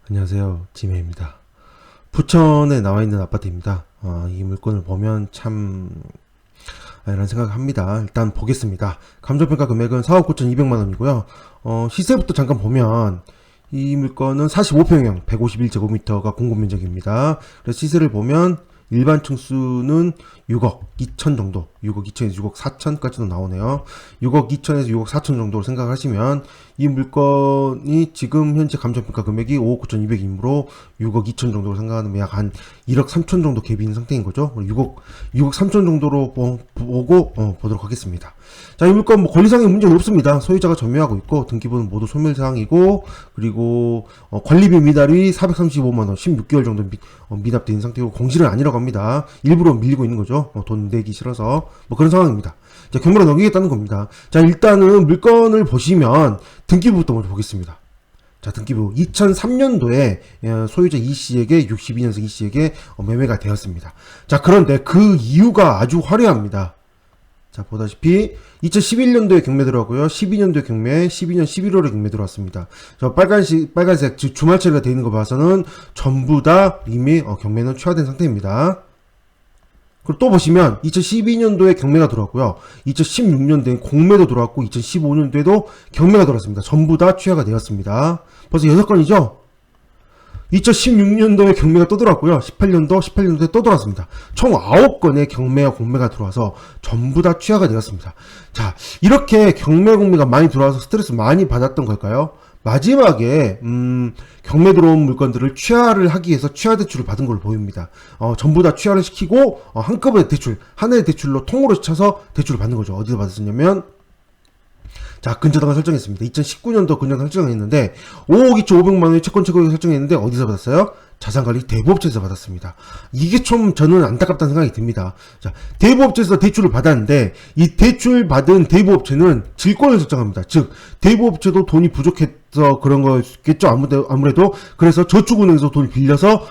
안녕하세요. 지메입니다. 부천에 나와 있는 아파트입니다. 이 물건을 보면 참 이런 생각을 합니다. 일단 보겠습니다. 감정평가 금액은 4억 9,200만 원이고요. 시세부터 잠깐 보면 이 물건은 45평형 151제곱미터가 공급면적입니다. 그래서 시세를 보면 일반 층수는 6억 2천 정도, 6억 2천에서 6억 4천까지도 나오네요. 6억 2천에서 6억 4천 정도로 생각하시면 이 물건이 지금 현재 감정평가 금액이 5억 9,200이므로 6억 2천 정도로 생각하면 약 한 1억 3천 정도 갭이 있는 상태인 거죠. 6억 3천 정도로 보고 보도록 하겠습니다. 자, 이 물건 뭐 권리상의 문제는 없습니다. 소유자가 점유하고 있고 등기부는 모두 소멸사항이고, 그리고 관리비 미달이 435만 원 16개월 정도 미납되어 있는 상태고 공실은 아니라고 합니다. 일부러 밀리고 있는 거죠. 돈 내기 싫어서 뭐 그런 상황입니다. 자, 경매로 넘기겠다는 겁니다. 자, 일단은 물건을 보시면 등기부부터 먼저 보겠습니다. 자, 등기부 2003년도에 소유자 이씨에게 62년생 이씨에게 매매가 되었습니다. 자, 그런데 그 이유가 아주 화려합니다. 자, 보다시피 2011년도에 경매 들어가고요. 12년도에 경매, 12년 11월에 경매 들어왔습니다. 저 빨간색 즉 주말 처리가 되어 있는 거 봐서는 전부 다 이미 경매는 취하된 상태입니다. 그리고 또 보시면 2012년도에 경매가 들어왔고요. 2016년도에 공매도 들어왔고 2015년도에도 경매가 들어왔습니다. 전부 다 취하가 되었습니다. 벌써 6건이죠? 2016년도에 경매가 또 들어왔고요. 18년도에 또 들어왔습니다. 총 9건의 경매와 공매가 들어와서 전부 다 취하가 되었습니다. 자, 이렇게 경매 공매가 많이 들어와서 스트레스 많이 받았던 걸까요? 마지막에 경매 들어온 물건들을 취하를 하기 위해서 취하 대출을 받은 걸로 보입니다. 전부 다 취하를 시키고 한꺼번에 대출, 하나의 대출로 통으로 쳐서 대출을 받는 거죠. 어디서 받았었냐면, 자, 근저당을 설정했습니다. 2019년도 근저당 설정했는데 5억 2,500만 원의 채권 최고액 설정했는데 어디서 받았어요? 자산관리 대부업체에서 받았습니다. 이게 좀 저는 안타깝다는 생각이 듭니다. 자, 대부업체에서 대출을 받았는데 이 대출 받은 대부업체는 질권을 설정합니다. 즉 대부업체도 돈이 부족해서 그런 거겠죠. 아무래도 그래서 저축은행에서 돈을 빌려서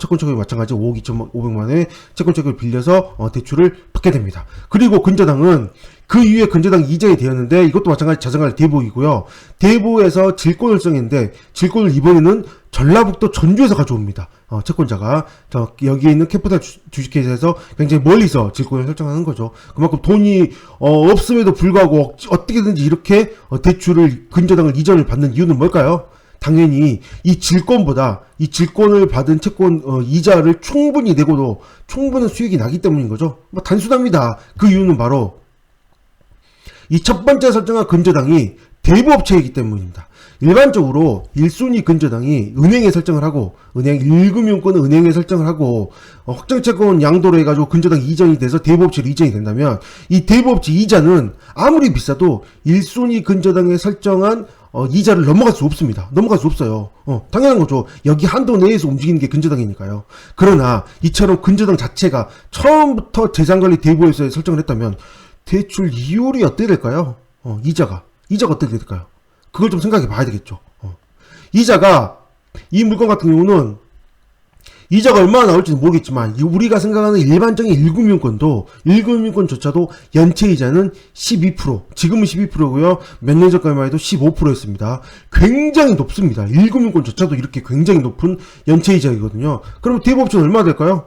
채권 최고액 마찬가지 5억 2,500만 원의 채권 최고액을 빌려서 대출을 받게 됩니다. 그리고 근저당은 그 이후에 근저당 이전이 되었는데 이것도 마찬가지 자산관리 대부이고요. 대부에서 질권을 설정했는데 질권을 이번에는 전라북도 전주에서 가져옵니다. 채권자가 여기에 있는 캐피탈 주식회사에서 굉장히 멀리서 질권을 설정하는 거죠. 그만큼 돈이 없음에도 불구하고 어떻게든지 이렇게 대출을 근저당을 이전을 받는 이유는 뭘까요? 당연히 이 질권보다 이 질권을 받은 채권 이자를 충분히 내고도 충분한 수익이 나기 때문인 거죠. 뭐 단순합니다. 그 이유는 바로 이 첫 번째 설정한 근저당이 대부업체이기 때문입니다. 일반적으로 1순위 근저당이 은행에 설정을 하고, 은행 1금융권은 은행에 설정을 하고, 확정채권 양도로 해가지고 근저당 이전이 돼서 대부업체로 이전이 된다면, 이 대부업체 이자는 아무리 비싸도 1순위 근저당에 설정한 이자를 넘어갈 수 없습니다. 넘어갈 수 없어요. 당연한 거죠. 여기 한도 내에서 움직이는 게 근저당이니까요. 그러나 이처럼 근저당 자체가 처음부터 재산관리 대부에서 설정을 했다면 대출 이율이 어떻게 될까요? 이자가 어떻게 될까요? 그걸 좀 생각해 봐야 되겠죠. 이자가, 이 물건 같은 경우는 이자가 얼마나 나올지는 모르겠지만 우리가 생각하는 일반적인 1금융권도 1금융권조차도 연체 이자는 12%, 지금은 12%고요. 몇 년 전까지만 해도 15%였습니다. 굉장히 높습니다. 1금융권조차도 이렇게 굉장히 높은 연체 이자이거든요. 그럼 대부업체는 얼마나 될까요?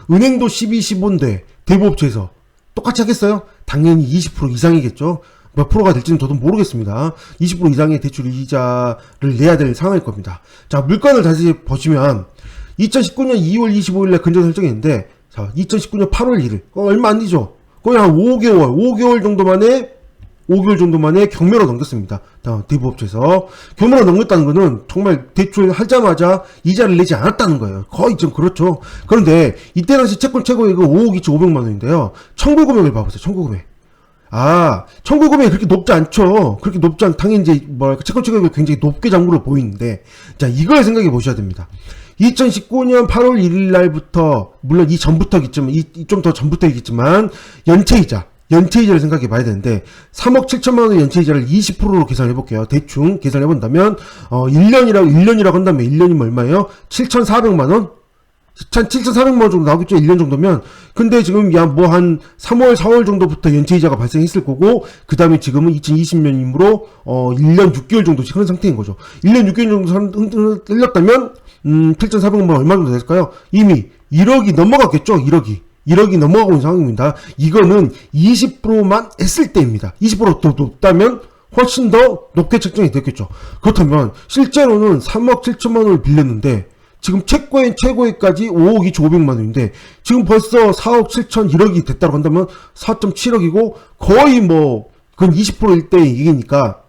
은행도 12, 15인데 대부업체에서 똑같이 하겠어요? 당연히 20% 이상이겠죠. 몇 프로가 될지는 저도 모르겠습니다. 20% 이상의 대출 이자를 내야 될 상황일 겁니다. 자, 물건을 다시 보시면 2019년 2월 25일에 근저당 설정했는데, 자, 2019년 8월 1일 얼마 안 되죠. 거의 한 5개월 정도 만에 경매로 넘겼습니다. 대부업체에서 경매로 넘겼다는 거는 정말 대출 하자마자 이자를 내지 않았다는 거예요. 거의 좀 그렇죠. 그런데 이때 당시 채권 최고액은 5억 2,500만 원인데요. 청구 금액을 봐보세요. 청구 금액. 청구 금액이 그렇게 높지 않죠. 그렇게 높지 않, 당연히 이제 채권 최고액이 굉장히 높게 잔고로 보이는데, 자, 이걸 생각해 보셔야 됩니다. 2019년 8월 1일 날부터, 물론 이 전부터겠지만, 좀 더 전부터이겠지만, 연체이자를 생각해 봐야 되는데, 3억 7천만 원의 연체이자를 20%로 계산해 볼게요. 대충 계산해 본다면, 1년이라고 한다면 1년이면 얼마예요? 7,400만 원? 한 7,400만 원 정도 나오겠죠. 1년 정도면. 근데 지금 뭐 한 3월, 4월 정도부터 연체이자가 발생했을 거고, 그 다음에 지금은 2020년이므로 1년 6개월 정도 흐른 상태인 거죠. 1년 6개월 정도 흘렸다면 7,400만 원 얼마 정도 됐을까요? 이미 1억이 넘어갔겠죠. 1억이 넘어가고 있는 상황입니다. 이거는 20%만 했을 때입니다. 20%더 높다면 훨씬 더 높게 책정이 됐겠죠. 그렇다면 실제로는 3억 7천만 원을 빌렸는데 지금 채권의 최고액까지 5억 2,500만 원인데 지금 벌써 4억 7천 1억이 됐다고 한다면 4.7억이고 거의 뭐 그건 20%일 때의 얘기니까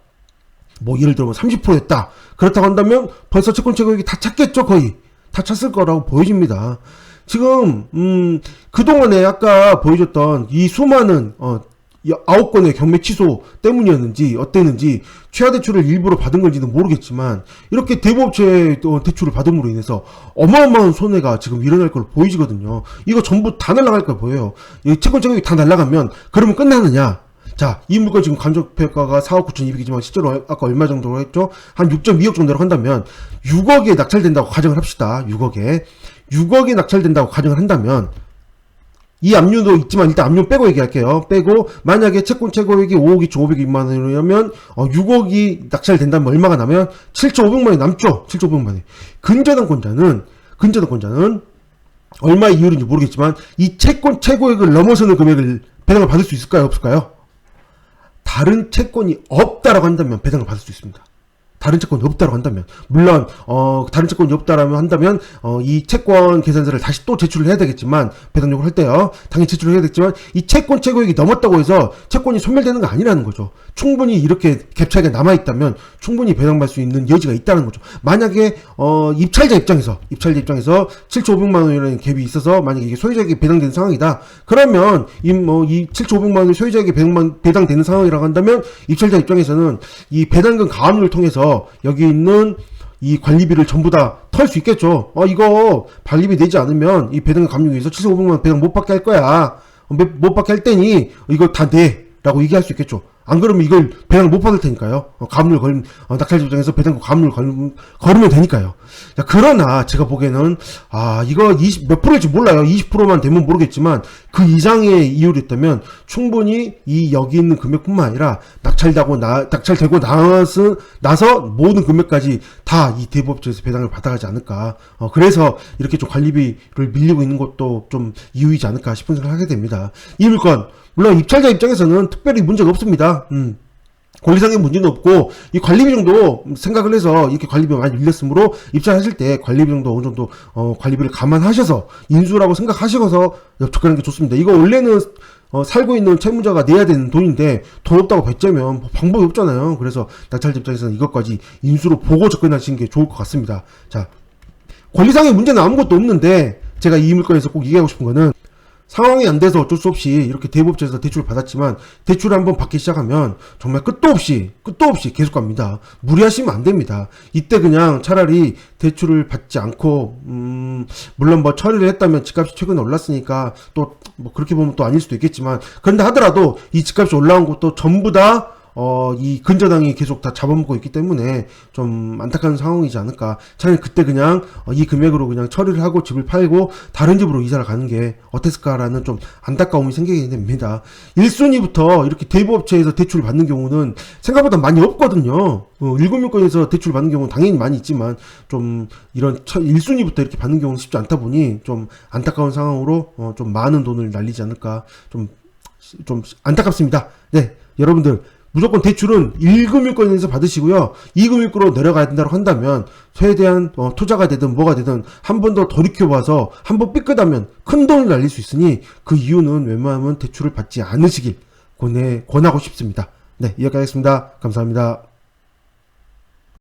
뭐 예를 들면 30%였다. 그렇다고 한다면 벌써 채권 최고액이 다 찼겠죠. 거의 다 찼을 거라고 보여집니다. 지금 그동안에 아까 보여줬던 이 수많은 9건의 경매 취소 때문이었는지 어땠는지 최하 대출을 일부러 받은 건지는 모르겠지만 이렇게 대부업체 대출을 받음으로 인해서 어마어마한 손해가 지금 일어날 걸로 보이지거든요. 이거 전부 다 날아갈 걸 보여요. 이 채권 자격이 다 날아가면 그러면 끝나느냐? 자, 이 물건 지금 간접평가가 4억 9,200이지만 실제로 아까 얼마 정도로 했죠? 한 6.2억 정도로 한다면 6억에 낙찰된다고 가정을 합시다. 6억에 낙찰된다고 가정을 한다면 이 압류도 있지만 일단 압류 빼고 얘기할게요. 빼고 만약에 채권 최고액이 5억 2,500만 원이면 6억이 낙찰된다면 얼마가 나면 7,500만 원이 남죠. 7,500만 원이. 근저당권자는 얼마의 이율인지 모르겠지만 이 채권 최고액을 넘어서는 금액을 배당을 받을 수 있을까요? 없을까요? 다른 채권이 없다라고 한다면 배당을 받을 수 있습니다. 다른 채권이 없다라고 한다면 물론 다른 채권이 없다라고 한다면 이 채권 계산서를 다시 또 제출을 해야 되겠지만 배당 요구를 할 때요 당연히 제출을 해야 되겠지만 이 채권 최고액이 넘었다고 해서 채권이 소멸되는 거 아니라는 거죠. 충분히 이렇게 갭 차이가 남아있다면 충분히 배당받을 수 있는 여지가 있다는 거죠. 만약에 입찰자 입장에서 7,500만 원이라는 갭이 있어서 만약에 이게 소유자에게 배당되는 상황이다. 그러면 이 7,500만 원이 소유자에게 배당되는 상황이라고 한다면 입찰자 입장에서는 이 배당금 가압류를 통해서 여기 있는 이 관리비를 전부 다 털 수 있겠죠. 이거 관리비 내지 않으면 이 배당 감육에서 7,500만 원 배당 못 받게 할 거야. 못 받게 할 때니 이거 다 내. 라고 얘기할 수 있겠죠. 안 그러면 이걸 배당을 못 받을 테니까요. 가압류 낙찰자 입장에서 배당금 가압류를 걸으면 되니까요. 자, 그러나 제가 보기에는 이거 몇 프로일지 몰라요. 20%만 되면 모르겠지만 그 이상의 이율이었다면 충분히 이 여기 있는 금액뿐만 아니라 낙찰되고 나서 모든 금액까지 다 이 대부업체에서 배당을 받아가지 않을까. 그래서 이렇게 좀 관리비를 밀리고 있는 것도 좀 이유이지 않을까 싶은 생각을 하게 됩니다. 이 물건 물론 입찰자 입장에서는 특별히 문제가 없습니다. 권리상의 문제는 없고 이 관리비 정도 생각을 해서 이렇게 관리비가 많이 밀렸으므로 입찰하실 때 관리비 정도 어느 정도 관리비를 감안하셔서 인수라고 생각하셔서 접근하는 게 좋습니다. 이거 원래는 살고 있는 채무자가 내야 되는 돈인데 돈 없다고 배째면 방법이 없잖아요. 그래서 낙찰자 입장에서는 이것까지 인수로 보고 접근하시는 게 좋을 것 같습니다. 자, 권리상의 문제는 아무것도 없는데 제가 이 물건에서 꼭 얘기하고 싶은 거는 상황이 안 돼서 어쩔 수 없이 이렇게 대부업체에서 대출을 받았지만 대출을 한번 받기 시작하면 정말 끝도 없이 계속 갑니다. 무리하시면 안 됩니다. 이때 그냥 차라리 대출을 받지 않고 물론 뭐 처리를 했다면 집값이 최근에 올랐으니까 또 뭐 그렇게 보면 또 아닐 수도 있겠지만 그런데 하더라도 이 집값이 올라온 것도 전부 다 이 근저당이 계속 다 잡아먹고 있기 때문에 좀 안타까운 상황이지 않을까. 차라리 그때 그냥 이 금액으로 그냥 처리를 하고 집을 팔고 다른 집으로 이사를 가는 게 어땠을까라는 좀 안타까움이 생기게 됩니다. 1순위부터 이렇게 대부업체에서 대출을 받는 경우는 생각보다 많이 없거든요. 1금융권에서 대출 받는 경우는 당연히 많이 있지만 좀 이런 1순위부터 이렇게 받는 경우는 쉽지 않다 보니 좀 안타까운 상황으로 좀 많은 돈을 날리지 않을까 좀 안타깝습니다. 네, 여러분들 무조건 대출은 1금융권에서 받으시고요. 2금융권으로 내려가야 된다고 한다면 최대한 투자가 되든 뭐가 되든 한 번 더 돌이켜봐서 한 번 삐끗하면 큰 돈을 날릴 수 있으니 그 이유는 웬만하면 대출을 받지 않으시길 권하고 싶습니다. 네, 여기까지 하겠습니다. 감사합니다.